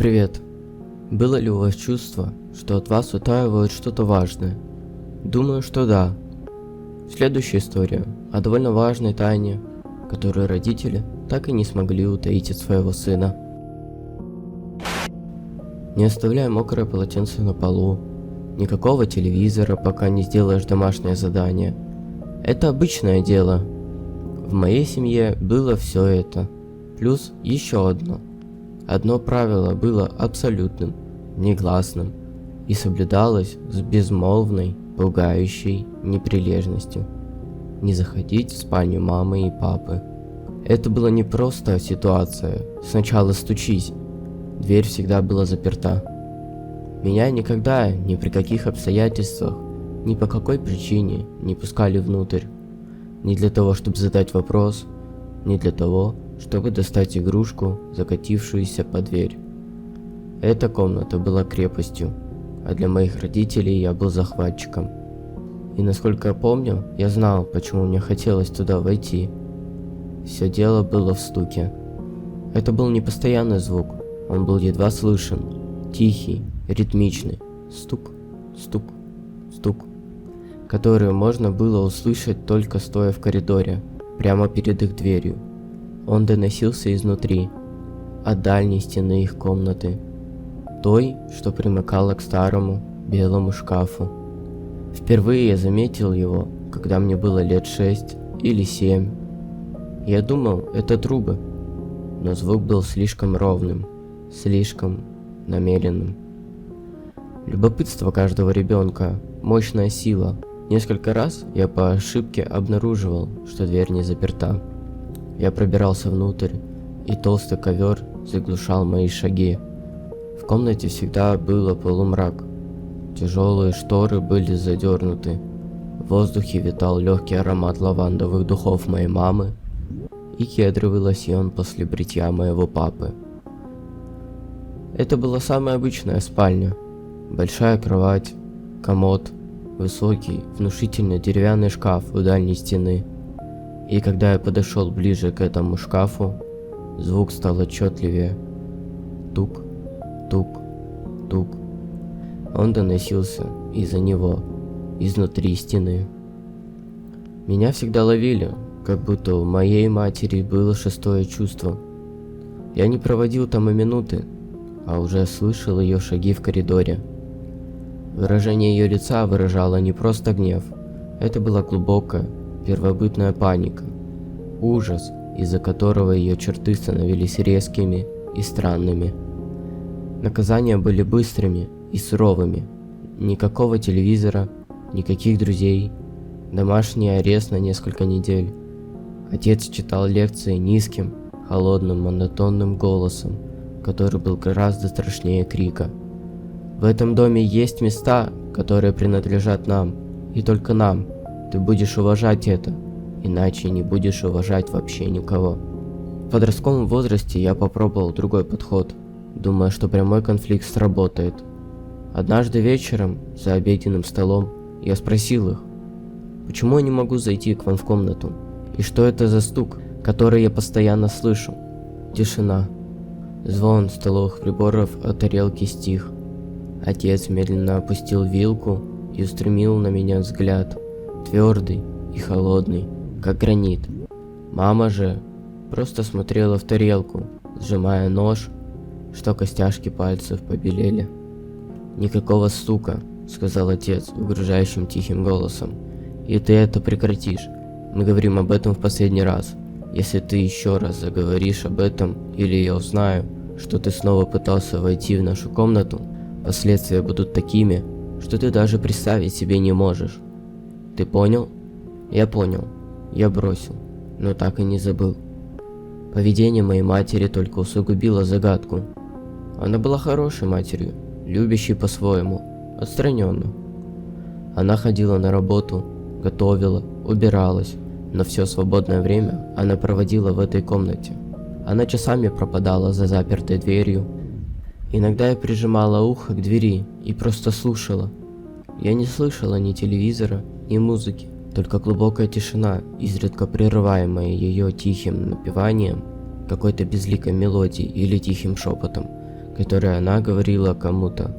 Привет. Было ли у вас чувство, что от вас утаивают что-то важное? Думаю, что да. Следующая история о довольно важной тайне, которую родители так и не смогли утаить от своего сына. Не оставляй мокрое полотенце на полу, никакого телевизора, пока не сделаешь домашнее задание. Это обычное дело. В моей семье было все это. Плюс еще одно. Одно правило было абсолютным, негласным и соблюдалось с безмолвной, пугающей неприлежностью. Не заходить в спальню мамы и папы. Это была не просто ситуация «сначала стучись», дверь всегда была заперта. Меня никогда, ни при каких обстоятельствах, ни по какой причине не пускали внутрь. Не для того, чтобы задать вопрос, не для того, чтобы достать игрушку, закатившуюся под дверь. Эта комната была крепостью, а для моих родителей я был захватчиком. И насколько я помню, я знал, почему мне хотелось туда войти. Все дело было в стуке. Это был не постоянный звук, он был едва слышен, тихий, ритмичный. Стук, стук, стук, который можно было услышать только стоя в коридоре, прямо перед их дверью. Он доносился изнутри, от дальней стены их комнаты, той, что примыкала к старому белому шкафу. Впервые я заметил его, когда мне было лет 6 или 7. Я думал, это трубы, но звук был слишком ровным, слишком намеренным. Любопытство каждого ребенка – мощная сила. Несколько раз я по ошибке обнаруживал, что дверь не заперта. Я пробирался внутрь, и толстый ковер заглушал мои шаги. В комнате всегда было полумрак. Тяжелые шторы были задернуты. В воздухе витал легкий аромат лавандовых духов моей мамы и кедровый лосьон после бритья моего папы. Это была самая обычная спальня. Большая кровать, комод, высокий, внушительный деревянный шкаф у дальней стены. И когда я подошел ближе к этому шкафу, звук стал отчетливее. Тук, тук, тук. Он доносился из-за него, изнутри стены. Меня всегда ловили, как будто у моей матери было шестое чувство. Я не проводил там и минуты, а уже слышал ее шаги в коридоре. Выражение ее лица выражало не просто гнев, это была глубокая, первобытная паника, ужас, из-за которого ее черты становились резкими и странными. Наказания были быстрыми и суровыми. Никакого телевизора, никаких друзей, домашний арест на несколько недель. Отец читал лекции низким, холодным, монотонным голосом, который был гораздо страшнее крика. В этом доме есть места, которые принадлежат нам, и только нам. Ты будешь уважать это, иначе не будешь уважать вообще никого. В подростковом возрасте я попробовал другой подход, думая, что прямой конфликт сработает. Однажды вечером, за обеденным столом, я спросил их, почему я не могу зайти к вам в комнату, и что это за стук, который я постоянно слышу. Тишина. Звон столовых приборов от тарелки стих. Отец медленно опустил вилку и устремил на меня взгляд, твердый и холодный, как гранит. Мама же просто смотрела в тарелку, сжимая нож, что костяшки пальцев побелели. «Никакого стука», — сказал отец угрожающим тихим голосом. «И ты это прекратишь. Мы говорим об этом в последний раз. Если ты еще раз заговоришь об этом, или я узнаю, что ты снова пытался войти в нашу комнату, последствия будут такими, что ты даже представить себе не можешь. Ты понял?» Я понял. Я бросил, но так и не забыл. Поведение моей матери только усугубило загадку. Она была хорошей матерью, любящей по-своему, отстраненно. Она ходила на работу, готовила, убиралась, но все свободное время она проводила в этой комнате. Она часами пропадала за запертой дверью. Иногда я прижимала ухо к двери и просто слушала. Я не слышала ни телевизора, ни музыки, только глубокая тишина, изредка прерываемая ее тихим напеванием какой-то безликой мелодии или тихим шепотом, которые она говорила кому-то,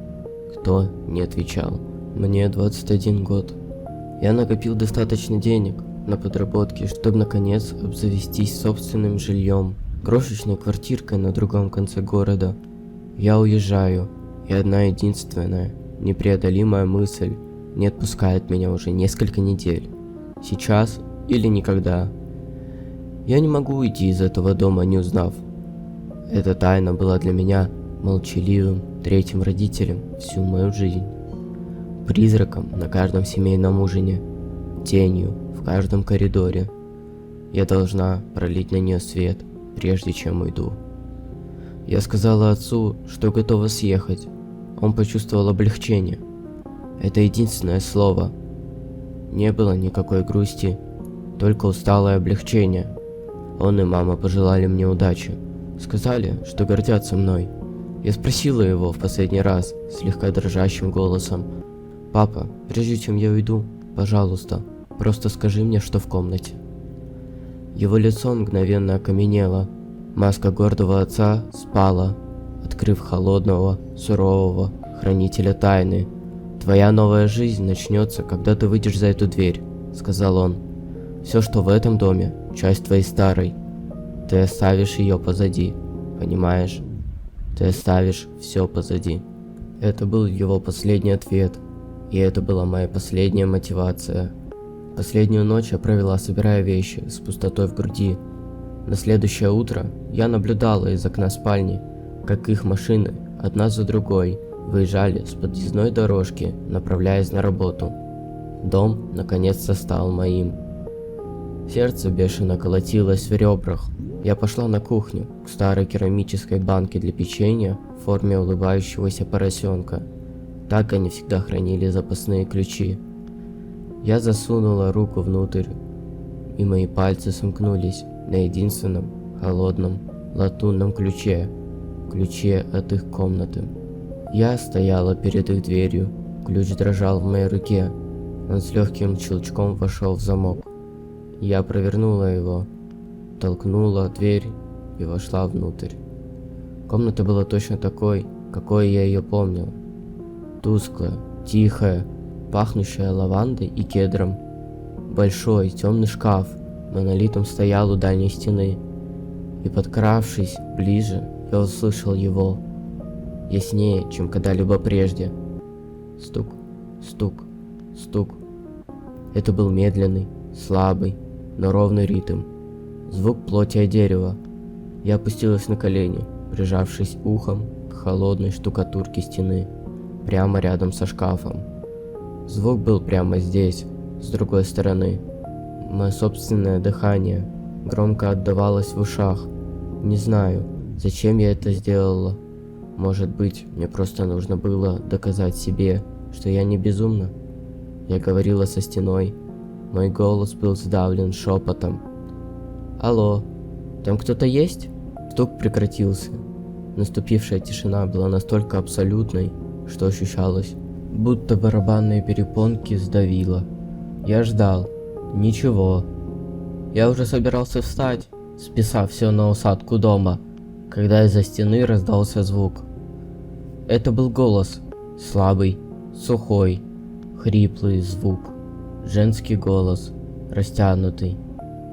кто не отвечал. Мне 21 год. Я накопил достаточно денег на подработки, чтобы наконец обзавестись собственным жильем, крошечной квартиркой на другом конце города. Я уезжаю, и одна единственная, непреодолимая мысль не отпускает меня уже несколько недель. Сейчас или никогда. Я не могу уйти из этого дома, не узнав. Эта тайна была для меня молчаливым третьим родителем всю мою жизнь. Призраком на каждом семейном ужине, тенью в каждом коридоре. Я должна пролить на нее свет, прежде чем уйду. Я сказала отцу, что готова съехать. Он почувствовал облегчение. Это единственное слово. Не было никакой грусти, только усталое облегчение. Он и мама пожелали мне удачи. Сказали, что гордятся мной. Я спросила его в последний раз, слегка дрожащим голосом: «Папа, прежде чем я уйду, пожалуйста, просто скажи мне, что в комнате». Его лицо мгновенно окаменело. Маска гордого отца спала, открыв холодного, сурового хранителя тайны. «Твоя новая жизнь начнется, когда ты выйдешь за эту дверь», — сказал он. «Все, что в этом доме, часть твоей старой. Ты оставишь ее позади, понимаешь? Ты оставишь все позади». Это был его последний ответ, и это была моя последняя мотивация. Последнюю ночь я провела, собирая вещи, с пустотой в груди. На следующее утро я наблюдала из окна спальни, как их машины, одна за другой, выезжали с подъездной дорожки, направляясь на работу. Дом наконец-то стал моим. Сердце бешено колотилось в ребрах. Я пошла на кухню, к старой керамической банке для печенья в форме улыбающегося поросенка. Так они всегда хранили запасные ключи. Я засунула руку внутрь, и мои пальцы сомкнулись на единственном холодном латунном ключе от их комнаты. Я стояла перед их дверью, ключ дрожал в моей руке, он с легким щелчком вошел в замок. Я провернула его, толкнула дверь и вошла внутрь. Комната была точно такой, какой я ее помнила. Тусклая, тихая, пахнущая лавандой и кедром. Большой темный шкаф монолитом стоял у дальней стены, и, подкравшись ближе, я услышал его, яснее, чем когда-либо прежде. Стук, стук, стук. Это был медленный, слабый, но ровный ритм. Звук плоти о дерево. Я опустилась на колени, прижавшись ухом к холодной штукатурке стены, прямо рядом со шкафом. Звук был прямо здесь, с другой стороны. Мое собственное дыхание громко отдавалось в ушах. Не знаю, зачем я это сделала. Может быть, мне просто нужно было доказать себе, что я не безумна. Я говорила со стеной. Мой голос был сдавлен шепотом. «Алло, там кто-то есть?» Стук прекратился. Наступившая тишина была настолько абсолютной, что ощущалось, будто барабанные перепонки сдавило. Я ждал. Ничего. Я уже собирался встать, списав все на усадку дома, когда из-за стены раздался звук. Это был голос. Слабый, сухой, хриплый звук. Женский голос, растянутый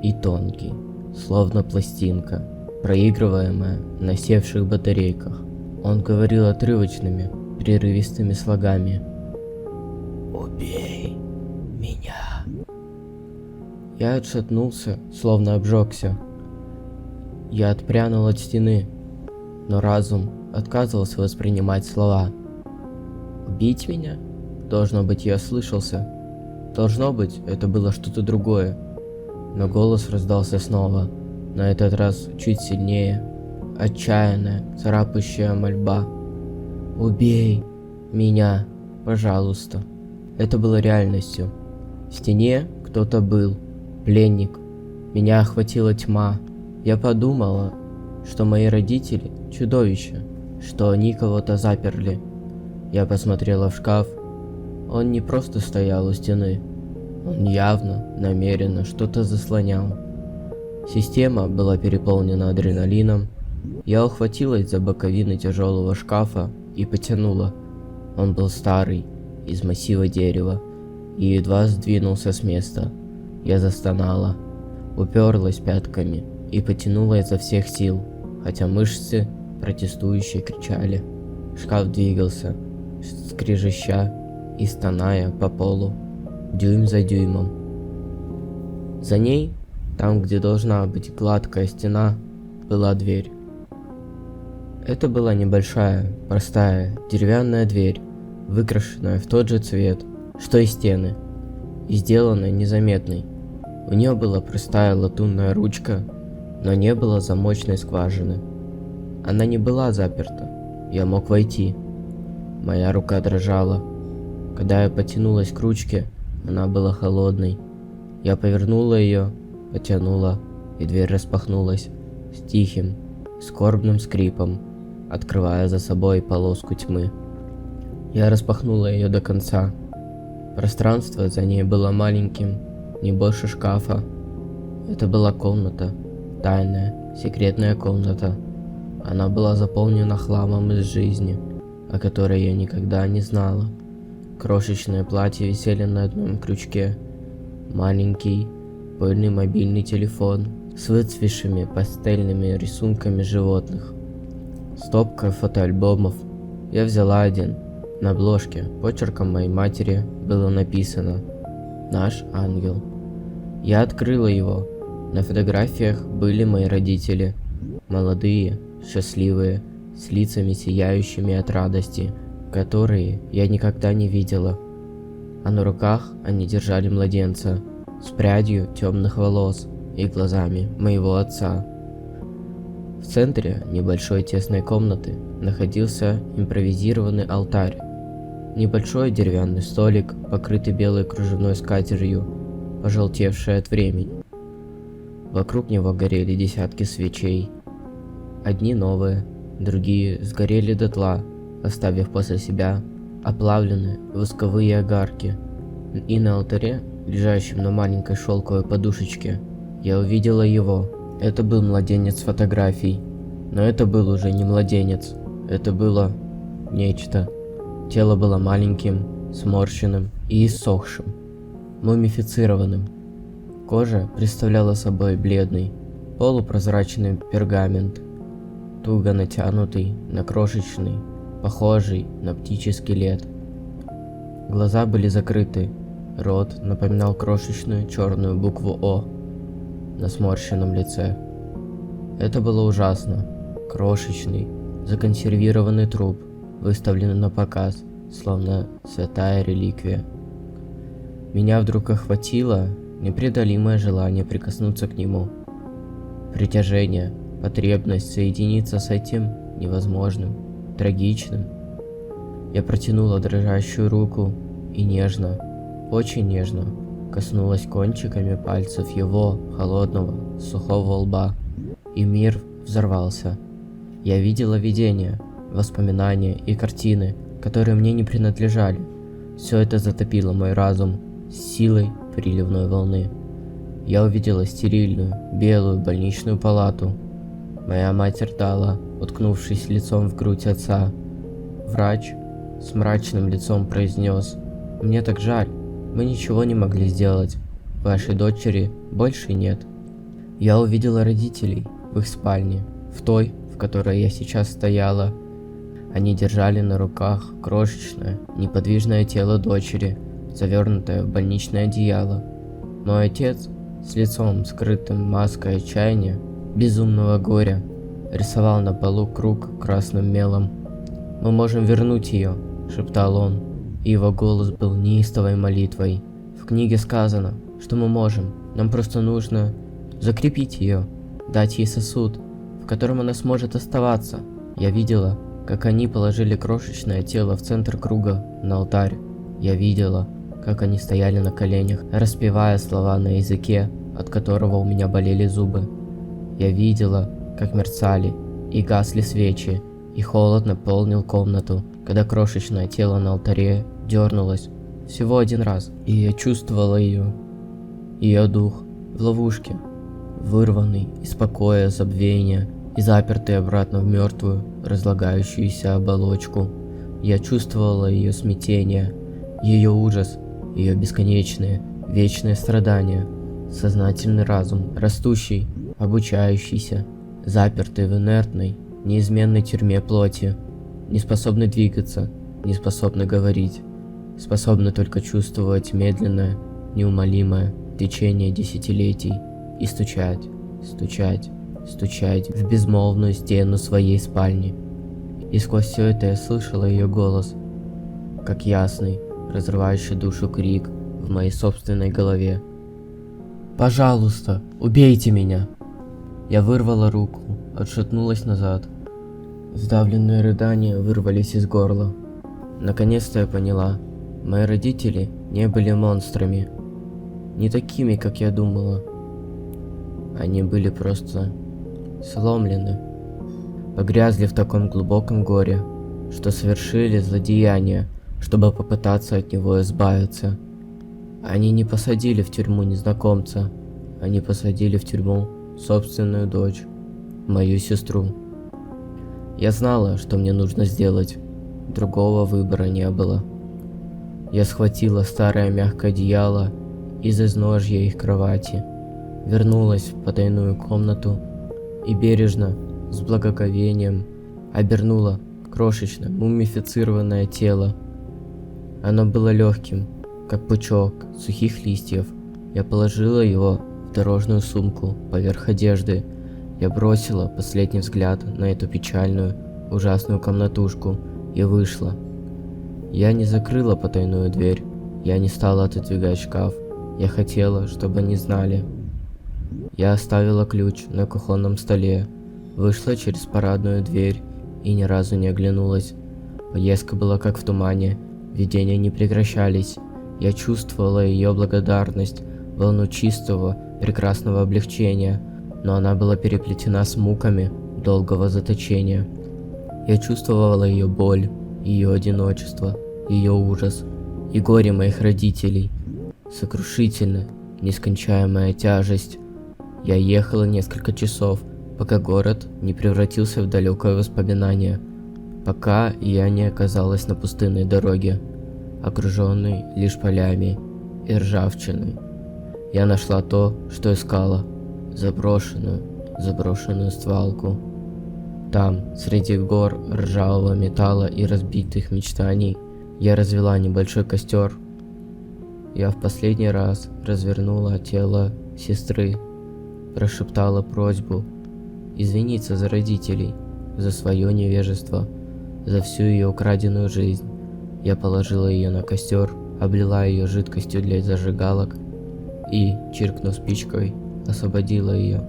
и тонкий, словно пластинка, проигрываемая на севших батарейках. Он говорил отрывочными, прерывистыми слогами. «Убей меня!» Я отшатнулся, словно обжегся. Я отпрянул от стены, но разум отказывался воспринимать слова. «Убить меня?» Должно быть, я ослышался. Должно быть, это было что-то другое. Но голос раздался снова, на этот раз чуть сильнее. Отчаянная, царапающая мольба. «Убей меня, пожалуйста». Это было реальностью. В стене кто-то был. Пленник. Меня охватила тьма. Я подумала, что мои родители — чудовища, что они кого-то заперли. Я посмотрела в шкаф. Он не просто стоял у стены. Он явно, намеренно что-то заслонял. Система была переполнена адреналином, Я ухватилась за боковины тяжелого шкафа и потянула. Он был старый, из массива дерева, и едва сдвинулся с места. Я застонала, уперлась пятками и потянула изо всех сил, хотя мышцы протестующие кричали. Шкаф двигался, скрежеща и стоная по полу, дюйм за дюймом. За ней, там, где должна быть гладкая стена, была дверь. Это была небольшая, простая, деревянная дверь, выкрашенная в тот же цвет, что и стены, и сделанная незаметной. У нее была простая латунная ручка, но не было замочной скважины. Она не была заперта, я мог войти. Моя рука дрожала. Когда я потянулась к ручке, она была холодной. Я повернула ее, потянула, и дверь распахнулась с тихим, скорбным скрипом, открывая за собой полоску тьмы. Я распахнула ее до конца. Пространство за ней было маленьким, не больше шкафа. Это была комната, тайная, секретная комната. Она была заполнена хламом из жизни, о которой я никогда не знала. Крошечные платья висели на одном крючке. Маленький, пыльный мобильный телефон с выцветшими пастельными рисунками животных. Стопка фотоальбомов. Я взяла один. На обложке почерком моей матери было написано «Наш ангел». Я открыла его. На фотографиях были мои родители. Молодые, счастливые, с лицами сияющими от радости, которые я никогда не видела. А на руках они держали младенца с прядью темных волос и глазами моего отца. В центре небольшой тесной комнаты находился импровизированный алтарь. Небольшой деревянный столик, покрытый белой кружевной скатертью, пожелтевшей от времени. Вокруг него горели десятки свечей. Одни новые, другие сгорели дотла, оставив после себя оплавленные восковые огарки. И на алтаре, лежащем на маленькой шелковой подушечке, я увидела его. Это был младенец фотографий. Но это был уже не младенец. Это было нечто. Тело было маленьким, сморщенным и иссохшим, мумифицированным. Кожа представляла собой бледный, полупрозрачный пергамент, туго натянутый на крошечный, похожий на птичий скелет. Глаза были закрыты, рот напоминал крошечную черную букву «О» на сморщенном лице. Это было ужасно. Крошечный, законсервированный труп, выставленный на показ, словно святая реликвия. Меня вдруг охватило непреодолимое желание прикоснуться к нему. Притяжение, потребность соединиться с этим невозможным, трагичным. Я протянула дрожащую руку и нежно, очень нежно, коснулась кончиками пальцев его холодного, сухого лба, и мир взорвался. Я видела видения, воспоминания и картины, которые мне не принадлежали. Все это затопило мой разум с силой приливной волны. Я увидела стерильную, белую больничную палату. Моя мать рыдала, уткнувшись лицом в грудь отца. Врач с мрачным лицом произнес: «Мне так жаль, мы ничего не могли сделать. Вашей дочери больше нет». Я увидела родителей в их спальне, в той, в которой я сейчас стояла. Они держали на руках крошечное, неподвижное тело дочери, завернутое в больничное одеяло. Мой отец, с лицом скрытым маской отчаяния, безумного горя, рисовал на полу круг красным мелом. «Мы можем вернуть ее», — шептал он, и его голос был неистовой молитвой. «В книге сказано, что мы можем, нам просто нужно закрепить ее, дать ей сосуд, в котором она сможет оставаться». Я видела, как они положили крошечное тело в центр круга на алтарь. Я видела, как они стояли на коленях, распевая слова на языке, от которого у меня болели зубы. Я видела, как мерцали и гасли свечи, и холод наполнил комнату, когда крошечное тело на алтаре дернулось всего один раз, и я чувствовала ее дух в ловушке, вырванный из покоя забвения, и запертый обратно в мертвую, разлагающуюся оболочку. Я чувствовала ее смятение, ее ужас, ее бесконечные, вечные страдания, сознательный разум, растущий, обучающийся, запертый в инертной, неизменной тюрьме плоти, не способный двигаться, не способный говорить, способный только чувствовать медленное, неумолимое течение десятилетий и стучать, стучать, стучать в безмолвную стену своей спальни. И сквозь все это я слышала ее голос, как ясный, разрывающий душу крик в моей собственной голове. «Пожалуйста, убейте меня!» Я вырвала руку, отшатнулась назад. Сдавленные рыдания вырвались из горла. Наконец-то я поняла, мои родители не были монстрами, не такими, как я думала. Они были просто сломлены, погрязли в таком глубоком горе, что совершили злодеяние, чтобы попытаться от него избавиться. Они не посадили в тюрьму незнакомца, они посадили в тюрьму собственную дочь, мою сестру. Я знала, что мне нужно сделать, другого выбора не было. Я схватила старое мягкое одеяло из изножья их кровати, вернулась в потайную комнату и бережно, с благоговением, обернула крошечное мумифицированное тело. Оно было легким, как пучок сухих листьев. Я положила его в дорожную сумку поверх одежды. Я бросила последний взгляд на эту печальную, ужасную комнатушку и вышла. Я не закрыла потайную дверь, я не стала отодвигать шкаф. Я хотела, чтобы они знали. Я оставила ключ на кухонном столе, вышла через парадную дверь и ни разу не оглянулась. Поездка была как в тумане, видения не прекращались. Я чувствовала ее благодарность, волну чистого, прекрасного облегчения, но она была переплетена с муками долгого заточения. Я чувствовала ее боль, ее одиночество, ее ужас и горе моих родителей. Сокрушительная, нескончаемая тяжесть. Я ехала несколько часов, пока город не превратился в далекое воспоминание, пока я не оказалась на пустынной дороге, окруженной лишь полями и ржавчиной. Я нашла то, что искала, заброшенную свалку. Там, среди гор ржавого металла и разбитых мечтаний, я развела небольшой костер. Я в последний раз развернула тело сестры, прошептала просьбу извиниться за родителей, за свое невежество, за всю ее украденную жизнь. Я положила ее на костер, облила ее жидкостью для зажигалок и, чиркнув спичкой, освободила ее.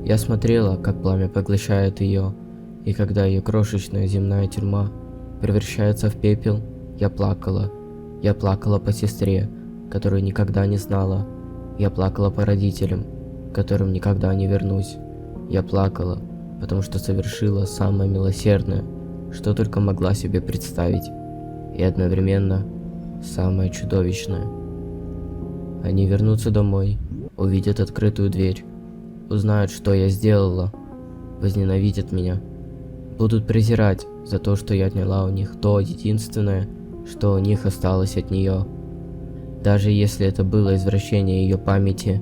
Я смотрела, как пламя поглощает ее, и когда ее крошечная земная тюрьма превращается в пепел, я плакала. Я плакала по сестре, которую никогда не знала. Я плакала по родителям, к которым никогда не вернусь. Я плакала, потому что совершила самое милосердное, что только могла себе представить, и одновременно самое чудовищное. Они вернутся домой, увидят открытую дверь, узнают, что я сделала, возненавидят меня, будут презирать за то, что я отняла у них то единственное, что у них осталось от нее. Даже если это было извращение ее памяти,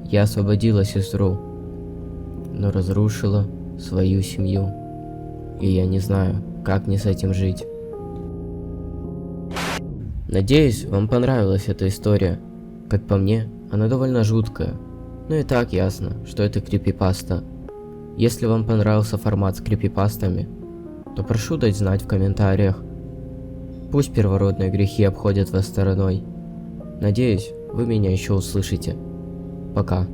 я освободила сестру, но разрушила свою семью, и я не знаю, как мне с этим жить. Надеюсь, вам понравилась эта история. Как по мне, она довольно жуткая, но и так ясно, что это крипипаста. Если вам понравился формат с крипипастами, то прошу дать знать в комментариях. Пусть первородные грехи обходят вас стороной. Надеюсь, вы меня еще услышите. Пока.